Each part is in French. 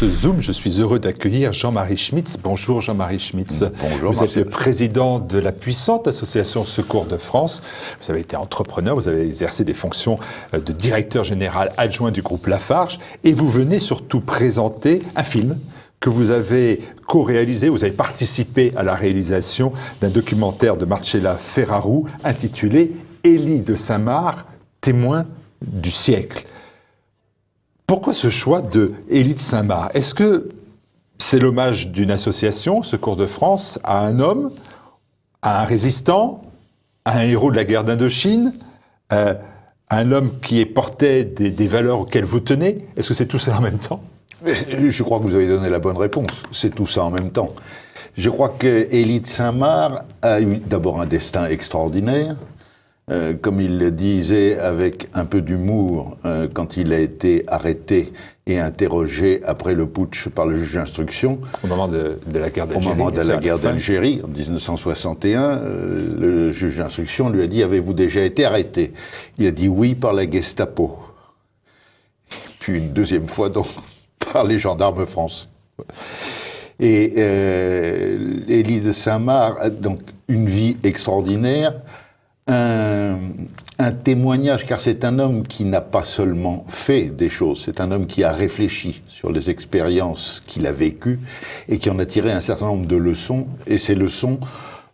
ce Zoom, je suis heureux d'accueillir Jean-Marie Schmitz. Bonjour Jean-Marie Schmitz. Bonjour. Vous êtes le président de la puissante association Secours de France. Vous avez été entrepreneur, vous avez exercé des fonctions de directeur général adjoint du groupe Lafarge et vous venez surtout présenter un film que vous avez co-réalisé, vous avez participé à la réalisation d'un documentaire de Marcella Ferraro intitulé « Élie de Saint-Marc, témoin du siècle ». Pourquoi ce choix de Élie de Saint-Marc? Est-ce que c'est l'hommage d'une association, Secours de France, à un homme, à un résistant, à un héros de la guerre d'Indochine, à un homme qui portait des valeurs auxquelles vous tenez? Est-ce que c'est tout ça en même temps? Je crois que vous avez donné la bonne réponse. C'est tout ça en même temps. Je crois que Élie de Saint-Marc a eu d'abord un destin extraordinaire. Comme il le disait avec un peu d'humour quand il a été arrêté et interrogé après le putsch par le juge d'instruction. Au moment de la guerre d'Algérie. Au moment de la guerre d'Algérie, en 1961, le juge d'instruction lui a dit « Avez-vous déjà été arrêté ?» Il a dit « Oui, par la Gestapo. » Puis une deuxième fois, donc, par les gendarmes français. Et Élie de Saint-Marc a donc une vie extraordinaire, un témoignage, car c'est un homme qui n'a pas seulement fait des choses, c'est un homme qui a réfléchi sur les expériences qu'il a vécues et qui en a tiré un certain nombre de leçons, et ces leçons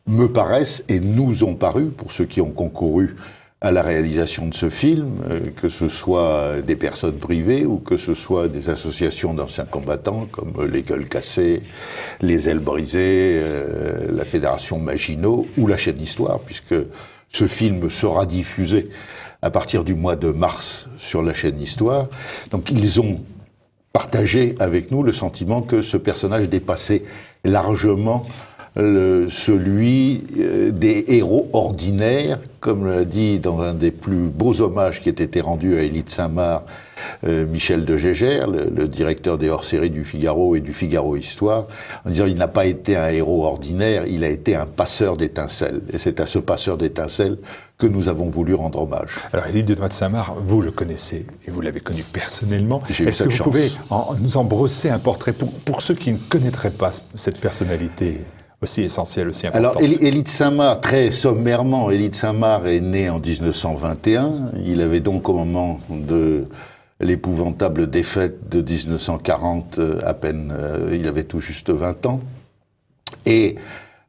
me paraissent et nous ont paru, pour ceux qui ont concouru à la réalisation de ce film, que ce soit des personnes privées ou que ce soit des associations d'anciens combattants comme les Gueules Cassées, les Ailes Brisées, la Fédération Maginot ou la chaîne d'Histoire, puisque ce film sera diffusé à partir du mois de mars sur la chaîne d'Histoire. Donc ils ont partagé avec nous le sentiment que ce personnage dépassait largement celui des héros ordinaires, comme l'a dit dans un des plus beaux hommages qui a été rendu à Élie de Saint-Marc, Michel de Gégère, le directeur des hors-séries du Figaro et du Figaro Histoire, en disant il n'a pas été un héros ordinaire, il a été un passeur d'étincelles. Et c'est à ce passeur d'étincelles que nous avons voulu rendre hommage. Alors Élie de Saint-Marc, vous le connaissez et vous l'avez connu personnellement. Est-ce que vous chance. pouvez nous en brosser un portrait pour ceux qui ne connaîtraient pas cette personnalité aussi essentielle, aussi importante? Alors, Élie de Saint-Marc, très sommairement, Élie de Saint-Marc est né en 1921. Il avait donc, au moment de l'épouvantable défaite de 1940, à peine, il avait tout juste 20 ans. Et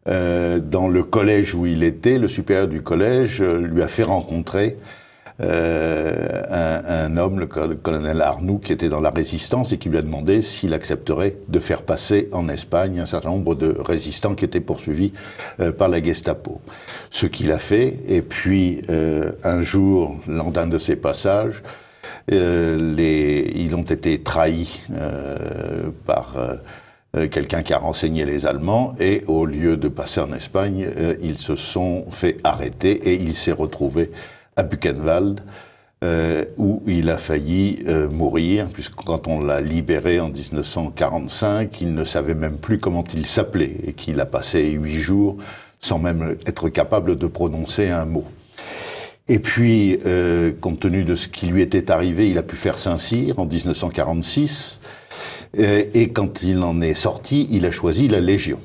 dans le collège où il était, le supérieur du collège lui a fait rencontrer un homme, le colonel Arnoux, qui était dans la résistance et qui lui a demandé s'il accepterait de faire passer en Espagne un certain nombre de résistants qui étaient poursuivis par la Gestapo. Ce qu'il a fait, et puis un jour, lors d'un de ces passages, ils ont été trahis par quelqu'un qui a renseigné les Allemands, et au lieu de passer en Espagne, ils se sont fait arrêter et il s'est retrouvé à Buchenwald, où il a failli mourir, puisque quand on l'a libéré en 1945, il ne savait même plus comment il s'appelait, et qu'il a passé 8 jours sans même être capable de prononcer un mot. Et puis, compte tenu de ce qui lui était arrivé, il a pu faire Saint-Cyr en 1946, et quand il en est sorti, il a choisi la Légion.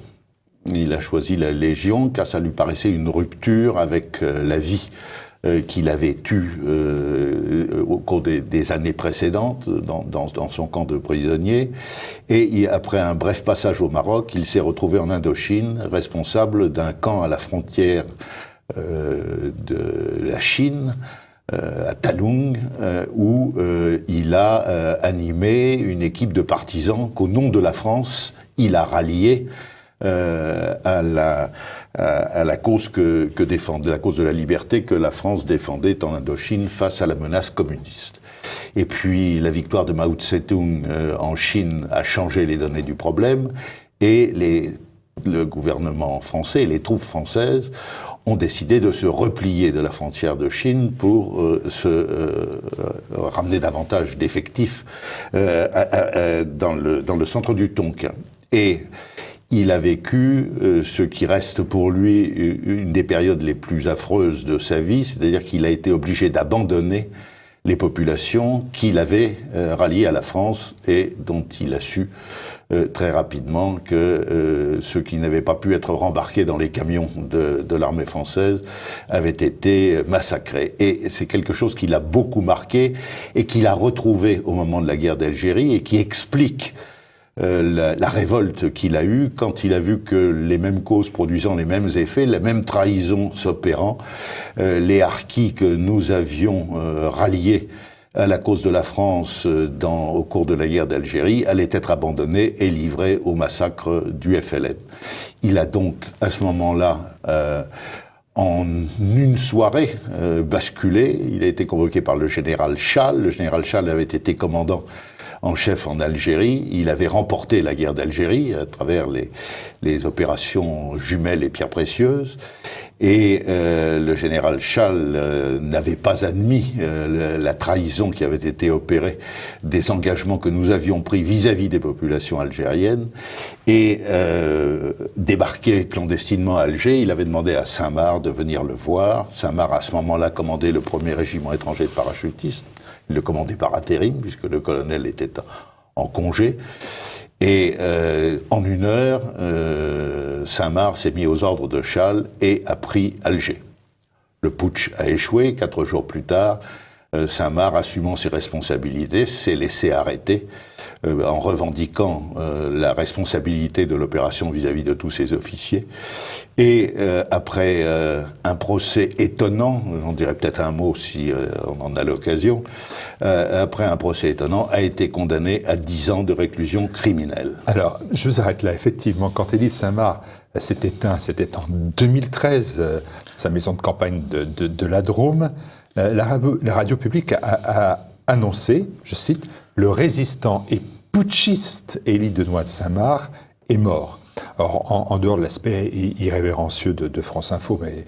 Il a choisi la Légion car ça lui paraissait une rupture avec la vie qu'il avait eue au cours des années précédentes dans son camp de prisonniers. Et après un bref passage au Maroc, il s'est retrouvé en Indochine, responsable d'un camp à la frontière de la Chine, à Talung, où il a animé une équipe de partisans qu'au nom de la France, il a rallié à la cause que défendait, la cause de la liberté que la France défendait en Indochine face à la menace communiste. Et puis la victoire de Mao Tse-tung en Chine a changé les données du problème, et le gouvernement français, les troupes françaises ont décidé de se replier de la frontière de Chine pour ramener davantage d'effectifs dans le centre du Tonkin. Et il a vécu ce qui reste pour lui une des périodes les plus affreuses de sa vie, c'est-à-dire qu'il a été obligé d'abandonner les populations qu'il avait ralliées à la France et dont il a su très rapidement que ceux qui n'avaient pas pu être rembarqués dans les camions de l'armée française avaient été massacrés. Et c'est quelque chose qui l'a beaucoup marqué et qu'il a retrouvé au moment de la guerre d'Algérie et qui explique la révolte qu'il a eue quand il a vu que les mêmes causes produisant les mêmes effets, la même trahison s'opérant, les harkis que nous avions ralliés à la cause de la France au cours de la guerre d'Algérie allaient être abandonnés et livrés au massacre du FLN. Il a donc, à ce moment-là, en une soirée, basculé. Il a été convoqué par le général Chasles. Le général Chasles avait été commandant en chef en Algérie. Il avait remporté la guerre d'Algérie à travers les opérations jumelles et pierres précieuses. Et le général Chasles n'avait pas admis la trahison qui avait été opérée des engagements que nous avions pris vis-à-vis des populations algériennes. Et débarqué clandestinement à Alger, il avait demandé à Saint-Marc de venir le voir. Saint-Marc, à ce moment-là, commandait le 1er régiment étranger de parachutistes. Il le commandait par intérim, puisque le colonel était en congé. Et en une heure, Saint-Marc s'est mis aux ordres de Chasles et a pris Alger. Le putsch a échoué. 4 jours plus tard, Saint-Marc, assumant ses responsabilités, s'est laissé arrêter en revendiquant la responsabilité de l'opération vis-à-vis de tous ses officiers. Et après un procès étonnant, j'en dirai peut-être un mot si on en a l'occasion, après un procès étonnant, a été condamné à 10 ans de réclusion criminelle. Alors, je vous arrête là. Effectivement, quand Élie de Saint-Marc s'est éteint, c'était en 2013, sa maison de campagne de la Drôme, la radio publique a annoncé, je cite, « Le résistant et putschiste Élie Denoy de Saint-Marc est mort ». Alors, en dehors de l'aspect irrévérencieux de France Info, mais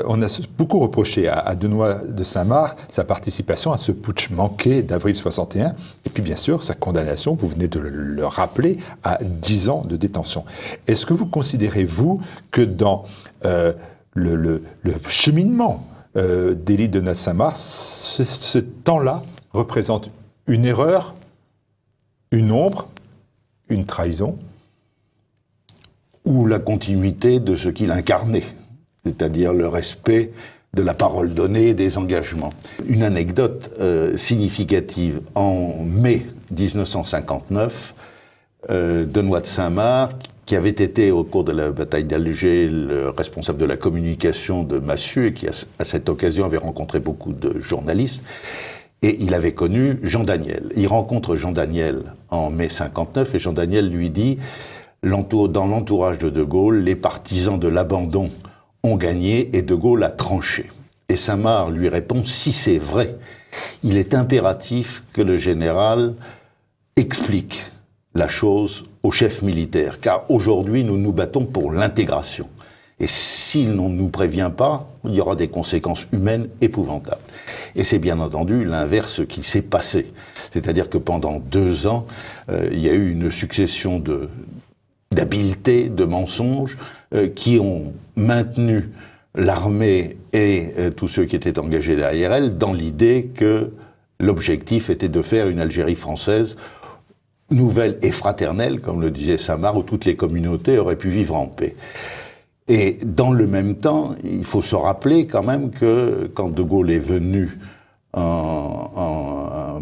on a beaucoup reproché à Denoy de Saint-Marc sa participation à ce putsch manqué d'avril 61, et puis bien sûr sa condamnation, vous venez de le rappeler, à 10 ans de détention. Est-ce que vous considérez, vous, que dans le cheminement d'Élie Denoy de Saint-Marc, ce temps-là représente une erreur, une ombre, une trahison, ou la continuité de ce qu'il incarnait, c'est-à-dire le respect de la parole donnée et des engagements. Une anecdote significative, en mai 1959, Denoy de Saint-Marc, qui avait été au cours de la bataille d'Alger le responsable de la communication de Massieu et qui à cette occasion avait rencontré beaucoup de journalistes, et il avait connu Jean Daniel. Il rencontre Jean Daniel en mai 59 et Jean Daniel lui dit: dans l'entourage de De Gaulle, les partisans de l'abandon ont gagné et De Gaulle a tranché. Et Saint-Marc lui répond: si c'est vrai, il est impératif que le général explique la chose au chef militaire, car aujourd'hui nous nous battons pour l'intégration. Et s'il ne nous prévient pas, il y aura des conséquences humaines épouvantables. Et c'est bien entendu l'inverse qui s'est passé. C'est-à-dire que pendant 2 ans, il y a eu une succession d'habiletés, de mensonges, qui ont maintenu l'armée et tous ceux qui étaient engagés derrière elle dans l'idée que l'objectif était de faire une Algérie française nouvelle et fraternelle, comme le disait Saint-Marc, où toutes les communautés auraient pu vivre en paix. Et dans le même temps, il faut se rappeler quand même que quand De Gaulle est venu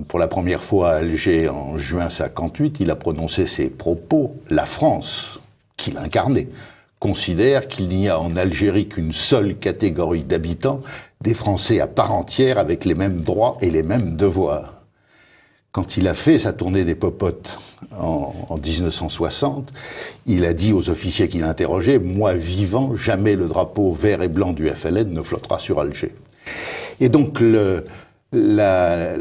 pour la première fois à Alger en juin 1958, il a prononcé ces propos. La France, qu'il incarnait, considère qu'il n'y a en Algérie qu'une seule catégorie d'habitants, des Français à part entière avec les mêmes droits et les mêmes devoirs. Quand il a fait sa tournée des popotes en 1960, il a dit aux officiers qu'il interrogeait: « Moi vivant, jamais le drapeau vert et blanc du FLN ne flottera sur Alger. » Et donc la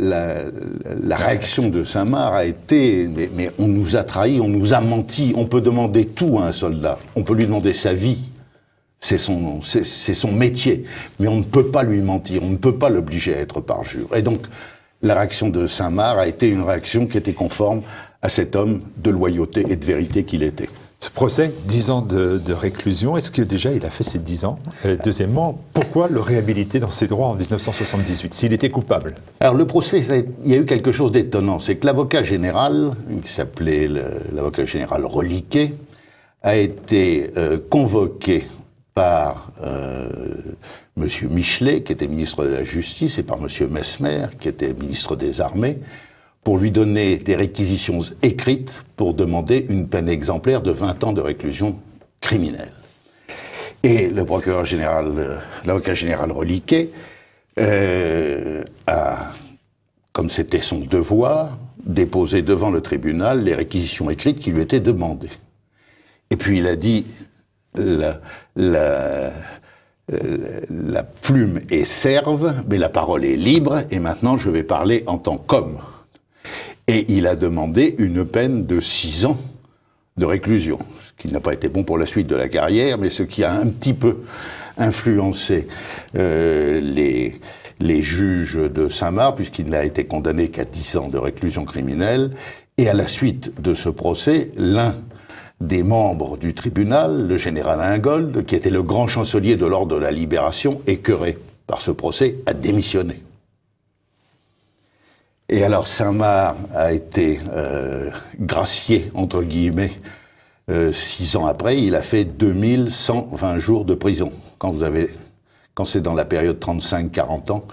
réaction de Saint-Marc a été: mais on nous a trahis, on nous a menti. On peut demander tout à un soldat, on peut lui demander sa vie, c'est son métier, mais on ne peut pas lui mentir, on ne peut pas l'obliger à être parjure. Et donc la réaction de Saint-Marc a été une réaction qui était conforme à cet homme de loyauté et de vérité qu'il était. Ce procès, 10 ans de réclusion, est-ce que déjà il a fait ses 10 ans? Deuxièmement, pourquoi le réhabiliter dans ses droits en 1978, s'il était coupable? Alors le procès, il y a eu quelque chose d'étonnant, c'est que l'avocat général, qui s'appelait l'avocat général Reliquet, a été convoqué par M. Michelet, qui était ministre de la Justice, et par M. Messmer, qui était ministre des Armées, pour lui donner des réquisitions écrites pour demander une peine exemplaire de 20 ans de réclusion criminelle. Et le procureur général, l'avocat général Reliquet, a, comme c'était son devoir, déposé devant le tribunal les réquisitions écrites qui lui étaient demandées. Et puis il a dit, la plume est serve, mais la parole est libre, et maintenant je vais parler en tant qu'homme. Et il a demandé une peine de 6 ans de réclusion, ce qui n'a pas été bon pour la suite de la carrière, mais ce qui a un petit peu influencé les juges de Saint-Marc, puisqu'il n'a été condamné qu'à 10 ans de réclusion criminelle. Et à la suite de ce procès, l'un des membres du tribunal, le général Ingold, qui était le grand chancelier de l'ordre de la Libération, écœuré par ce procès, a démissionné. Et alors Saint-Marc a été gracié, entre guillemets, 6 ans après. Il a fait 2120 jours de prison. Quand c'est dans la période 35-40 ans,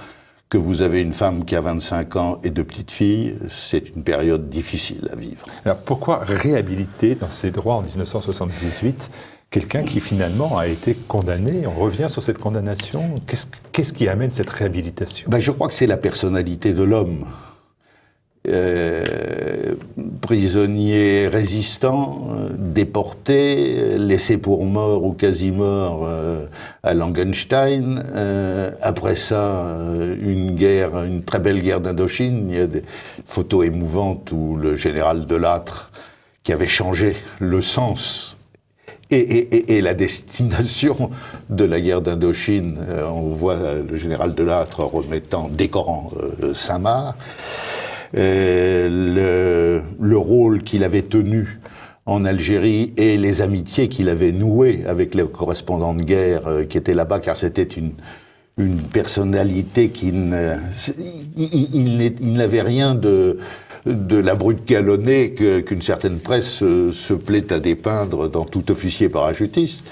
que vous avez une femme qui a 25 ans et 2 petites filles, c'est une période difficile à vivre. Alors pourquoi réhabiliter dans ses droits en 1978 quelqu'un qui finalement a été condamné? On revient sur cette condamnation. Qu'est-ce qui amène cette réhabilitation? Je crois que c'est la personnalité de l'homme. Prisonnier résistant, déporté, laissé pour mort ou quasi mort à Langenstein. Après ça, une très belle guerre d'Indochine. Il y a des photos émouvantes où le général Delattre, qui avait changé le sens et la destination de la guerre d'Indochine, on voit le général Delattre décorant Saint-Marc. Le rôle qu'il avait tenu en Algérie et les amitiés qu'il avait nouées avec les correspondants de guerre qui étaient là-bas, car c'était une personnalité qui il n'avait rien de la brute galonnée qu'une certaine presse se plaît à dépeindre dans Tout officier parachutiste.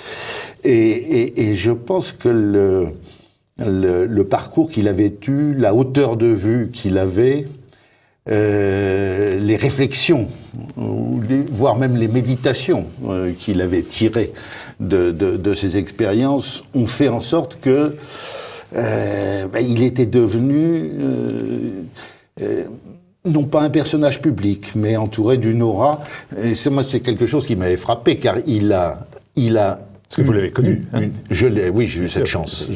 Et je pense que le parcours qu'il avait eu, la hauteur de vue qu'il avait, les réflexions, voire même les méditations qu'il avait tirées de ses expériences ont fait en sorte que il était devenu non pas un personnage public, mais entouré d'une aura. Et c'est quelque chose qui m'avait frappé, car il a Parce que vous l'avez connu. Oui, j'ai eu cette chance.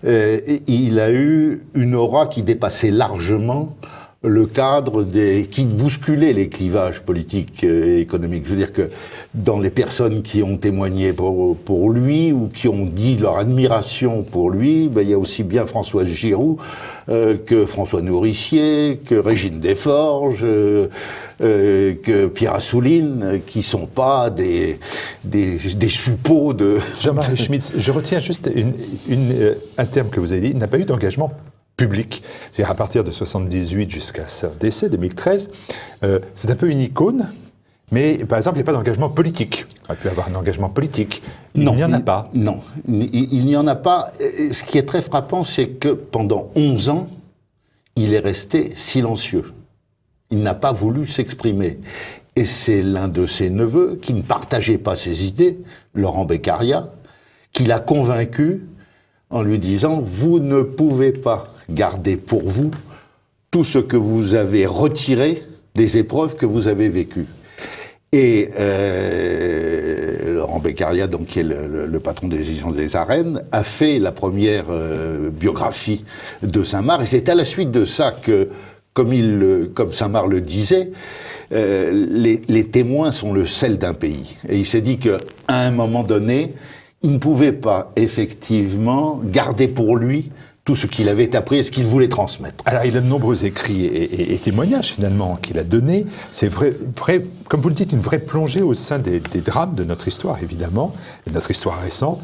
Il a eu une aura qui dépassait largement le cadre qui bousculait les clivages politiques et économiques. Je veux dire que dans les personnes qui ont témoigné pour lui ou qui ont dit leur admiration pour lui, il y a aussi bien Françoise Giroud que François Nourricier, que Régine Desforges, que Pierre Assouline, qui sont pas des suppôts de... Jean-Marie Schmitz, je retiens juste un terme que vous avez dit, il n'a pas eu d'engagement public. C'est-à-dire à partir de 78 jusqu'à son décès, 2013, c'est un peu une icône, mais par exemple, il n'y a pas d'engagement politique. On aurait pu avoir un engagement politique. Il n'y en a pas. Non, il n'y en a pas. Ce qui est très frappant, c'est que pendant 11 ans, il est resté silencieux. Il n'a pas voulu s'exprimer. Et c'est l'un de ses neveux, qui ne partageait pas ses idées, Laurent Beccaria, qui l'a convaincu en lui disant « Vous ne pouvez pas garder pour vous tout ce que vous avez retiré des épreuves que vous avez vécues. » Et Laurent Beccaria, donc, qui est le patron des éditions des Arènes, a fait la première biographie de Saint-Marc. Et c'est à la suite de ça que, comme Saint-Marc le disait, les témoins sont le sel d'un pays. Et il s'est dit qu'à un moment donné, il ne pouvait pas effectivement garder pour lui tout ce qu'il avait appris et ce qu'il voulait transmettre. Alors, il a de nombreux écrits et témoignages, finalement, qu'il a donnés. C'est vrai, comme vous le dites, une vraie plongée au sein des drames de notre histoire, évidemment, de notre histoire récente.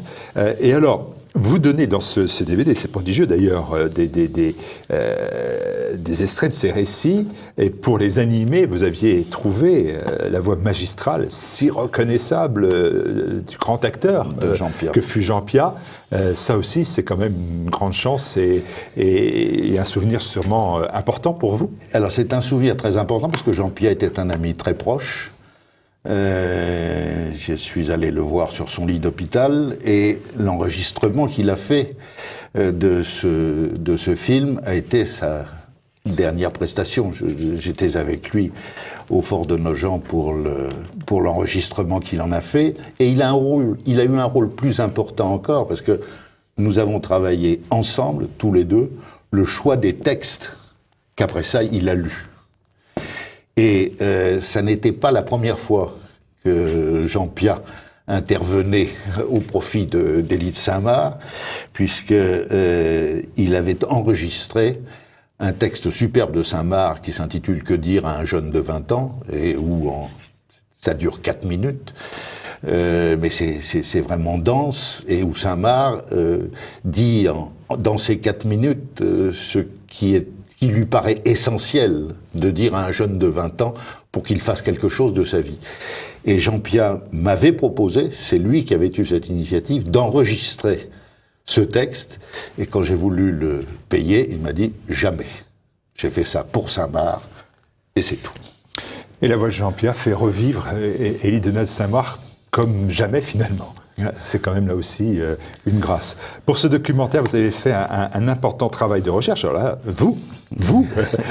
Et alors, vous donnez dans ce DVD, c'est prodigieux d'ailleurs, des extraits de ces récits, et pour les animer, vous aviez trouvé la voix magistrale, si reconnaissable du grand acteur que fut Jean Piat. Ça aussi, c'est quand même une grande chance et un souvenir sûrement important pour vous. Alors c'est un souvenir très important parce que Jean Piat était un ami très proche. Je suis allé le voir sur son lit d'hôpital et l'enregistrement qu'il a fait de ce film a été sa dernière prestation. J'étais avec lui au Fort de Nogent pour l'enregistrement qu'il en a fait, et il a eu un rôle plus important encore parce que nous avons travaillé ensemble, tous les deux, le choix des textes qu'après ça il a lus. Et ça n'était pas la première fois que Jean Piat intervenait au profit d'Élie de Saint-Marc, puisqu'il avait enregistré un texte superbe de Saint-Marc qui s'intitule « Que dire à un jeune de 20 ans ?» et où ça dure 4 minutes, mais c'est vraiment dense, et où Saint-Marc dit dans ces 4 minutes ce qui lui paraît essentiel de dire à un jeune de 20 ans pour qu'il fasse quelque chose de sa vie. Et Jean Piat m'avait proposé, c'est lui qui avait eu cette initiative, d'enregistrer ce texte, et quand j'ai voulu le payer, il m'a dit « jamais ». J'ai fait ça pour Saint-Marc, et c'est tout. Et la voix de Jean Piat fait revivre Élie Denain de Saint-Marc comme jamais finalement. C'est quand même là aussi une grâce. Pour ce documentaire, vous avez fait un important travail de recherche. Alors là, vous,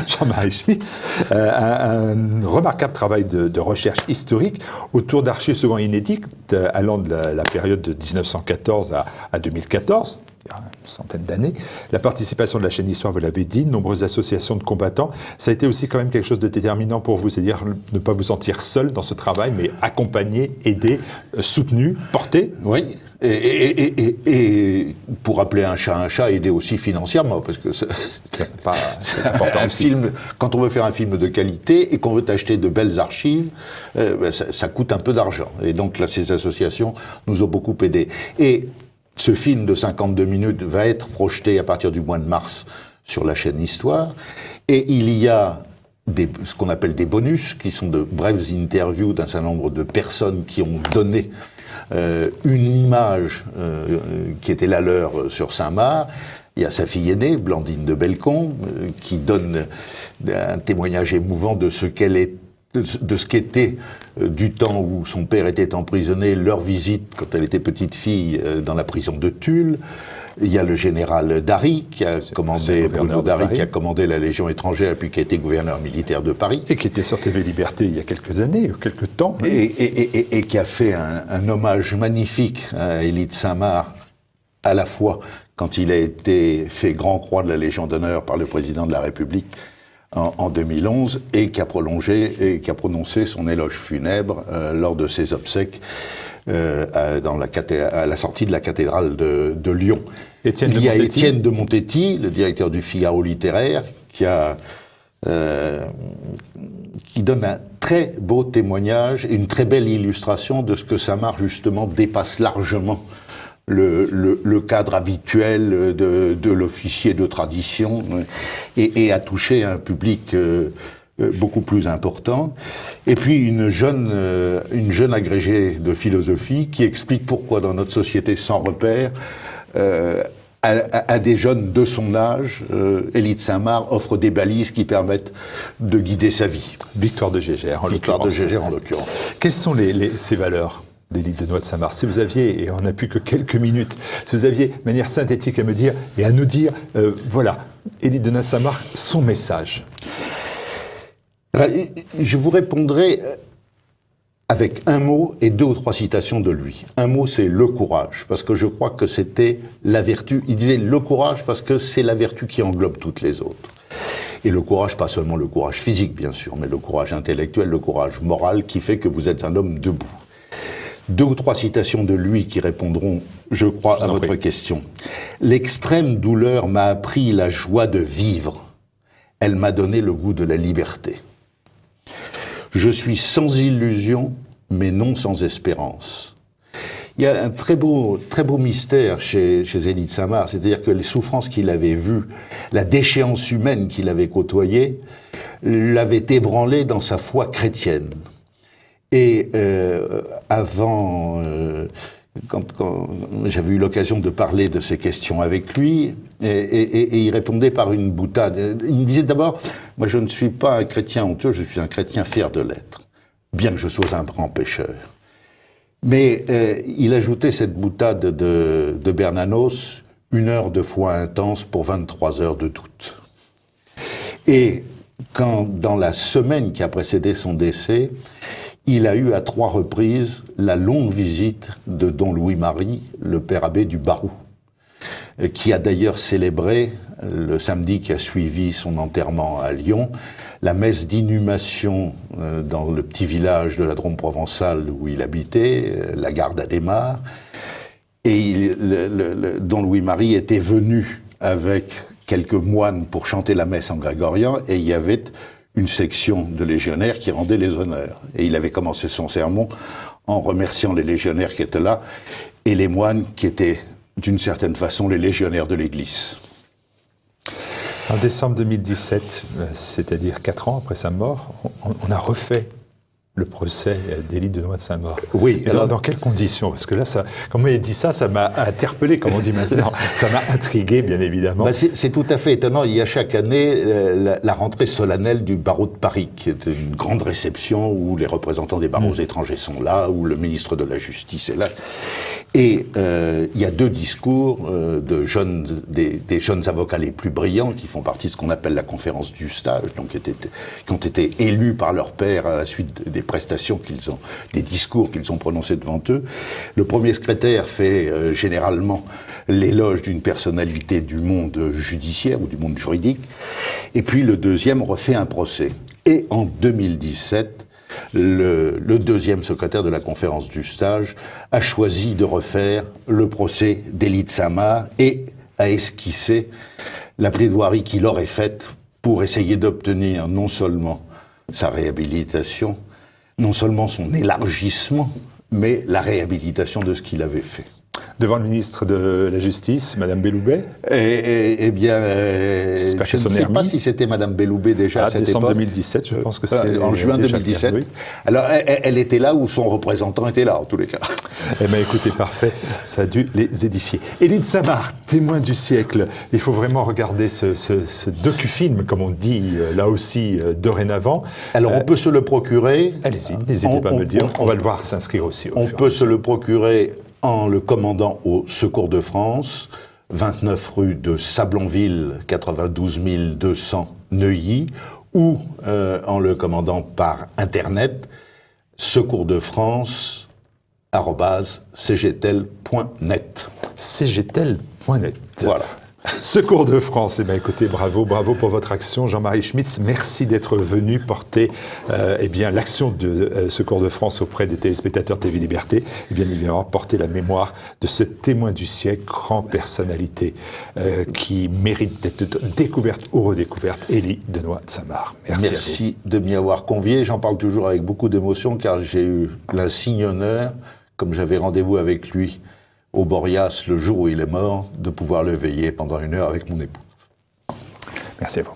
Jean-Marie Schmitz, un remarquable travail de recherche historique autour d'archives souvent inédites, allant de la période de 1914 à 2014, il y a une centaine d'années. La participation de la chaîne Histoire, vous l'avez dit, de nombreuses associations de combattants, ça a été aussi quand même quelque chose de déterminant pour vous, c'est-à-dire ne pas vous sentir seul dans ce travail, mais accompagné, aidé, soutenu, porté. Oui. Et pour appeler un chat, aider aussi financièrement, parce que c'est important. Quand on veut faire un film de qualité et qu'on veut acheter de belles archives, ça coûte un peu d'argent. Et donc là, ces associations nous ont beaucoup aidés. Et ce film de 52 minutes va être projeté à partir du mois de mars sur la chaîne Histoire. Et il y a ce qu'on appelle des bonus, qui sont de brèves interviews d'un certain nombre de personnes qui ont donné une image qui était la leur sur Saint-Marc. Il y a sa fille aînée, Blandine de Bellecombe, qui donne un témoignage émouvant de ce qu'était du temps où son père était emprisonné, leur visite quand elle était petite fille dans la prison de Tulle. Il y a le général Dary, Bruno Dary, qui a commandé la Légion étrangère, puis qui a été gouverneur militaire de Paris. Et qui était sur TV Liberté il y a quelques années, quelques temps. Et qui a fait un hommage magnifique à Élie de Saint-Marc, à la fois quand il a été fait Grand Croix de la Légion d'honneur par le président de la République en 2011, et qui a prononcé son éloge funèbre lors de ses obsèques à la sortie de la cathédrale de Lyon. Il y a Étienne de Montetti, le directeur du Figaro littéraire, qui donne un très beau témoignage et une très belle illustration de ce que Saint-Marc, justement, dépasse largement le cadre habituel de l'officier de tradition et a touché un public beaucoup plus important. Et puis une jeune agrégée de philosophie qui explique pourquoi dans notre société sans repère, à des jeunes de son âge, Élie de Saint-Marc offre des balises qui permettent de guider sa vie. Victoire de Gégère, en l'occurrence. Quelles sont ces valeurs d'Élie de Saint-Marc? Si vous aviez, et on n'a plus que quelques minutes, si vous aviez de manière synthétique à me dire et à nous dire, voilà, Élie de Saint-Marc, son message. Je vous répondrai avec un mot et 2 ou 3 citations de lui. Un mot, c'est le courage, parce que je crois que c'était la vertu. Il disait le courage parce que c'est la vertu qui englobe toutes les autres. Et le courage, pas seulement le courage physique, bien sûr, mais le courage intellectuel, le courage moral qui fait que vous êtes un homme debout. 2 ou 3 citations de lui qui répondront, je crois, à votre question. « L'extrême douleur m'a appris la joie de vivre. Elle m'a donné le goût de la liberté. Je suis sans illusion, mais non sans espérance. » Il y a un très beau mystère chez Zélie de Saint-Marc, c'est-à-dire que les souffrances qu'il avait vues, la déchéance humaine qu'il avait côtoyée, l'avaient ébranlé dans sa foi chrétienne. Et quand j'avais eu l'occasion de parler de ces questions avec lui, et il répondait par une boutade. Il me disait d'abord, moi je ne suis pas un chrétien honteux, je suis un chrétien fier de l'être, bien que je sois un grand pécheur. Mais il ajoutait cette boutade de Bernanos, 1 heure de foi intense pour 23 heures de doute. Et quand, dans la semaine qui a précédé son décès, il a eu à 3 reprises la longue visite de Don Louis-Marie, le père abbé du Barou, qui a d'ailleurs célébré, le samedi qui a suivi son enterrement à Lyon, la messe d'inhumation dans le petit village de la Drôme provençale où il habitait, la gare d'Adhémar. Et Don Louis-Marie était venu avec quelques moines pour chanter la messe en grégorien, et il y avait une section de légionnaires qui rendait les honneurs. Et il avait commencé son sermon en remerciant les légionnaires qui étaient là, et les moines qui étaient, d'une certaine façon, les légionnaires de l'Église. En décembre 2017, c'est-à-dire 4 ans après sa mort, on a refait le procès d'Élie Denoy de Saint-Maur. Oui. Alors, dans quelles conditions? Parce que là, quand vous m'avez dit ça, ça m'a interpellé, comme on dit maintenant. Ça m'a intrigué, bien évidemment. C'est tout à fait étonnant. Il y a chaque année la rentrée solennelle du barreau de Paris, qui est une grande réception où les représentants des barreaux étrangers sont là, où le ministre de la Justice est là. Et il y a 2 discours des jeunes avocats les plus brillants, qui font partie de ce qu'on appelle la conférence du stage, donc qui ont été élus par leur père à la suite des prestations des discours qu'ils ont prononcés devant eux. Le premier secrétaire fait généralement l'éloge d'une personnalité du monde judiciaire ou du monde juridique, et puis le deuxième refait un procès. Et en 2017, le deuxième secrétaire de la conférence du stage a choisi de refaire le procès d'Élie de Saint-Marc et a esquissé la plaidoirie qu'il aurait faite pour essayer d'obtenir non seulement sa réhabilitation, non seulement son élargissement, mais la réhabilitation de ce qu'il avait fait. Devant le ministre de la Justice, Madame Belloubet. Eh bien, je ne sais pas si c'était Madame Belloubet déjà à cette décembre époque. 2017, je pense que c'est... En juin 2017. Oui. Alors, elle était là où son représentant était là, en tous les cas. Eh bien, écoutez, parfait, ça a dû les édifier. Élie de Saint-Marc, témoin du siècle. Il faut vraiment regarder ce docu-film, comme on dit, là aussi, dorénavant. Alors, on peut se le procurer. Allez-y, n'hésitez pas à me le dire. On va le voir s'inscrire aussi. On peut se le procurer en le commandant au Secours de France, 29 rue de Sablonville, 92 200 Neuilly, ou en le commandant par Internet, secours-de-france@cgtel.net. cgtel.net. Voilà. Secours de France, eh bien écoutez, bravo pour votre action, Jean-Marie Schmitz. Merci d'être venu porter l'action de Secours de France auprès des téléspectateurs TV Liberté, et bien évidemment porter la mémoire de ce témoin du siècle, grande personnalité qui mérite d'être découverte ou redécouverte, Élie Denoy de Saint-Marc. Merci de m'y avoir convié. J'en parle toujours avec beaucoup d'émotion car j'ai eu l'insigne honneur, comme j'avais rendez-vous avec lui au Boreas le jour où il est mort, de pouvoir le veiller pendant 1 heure avec mon époux. Merci à vous.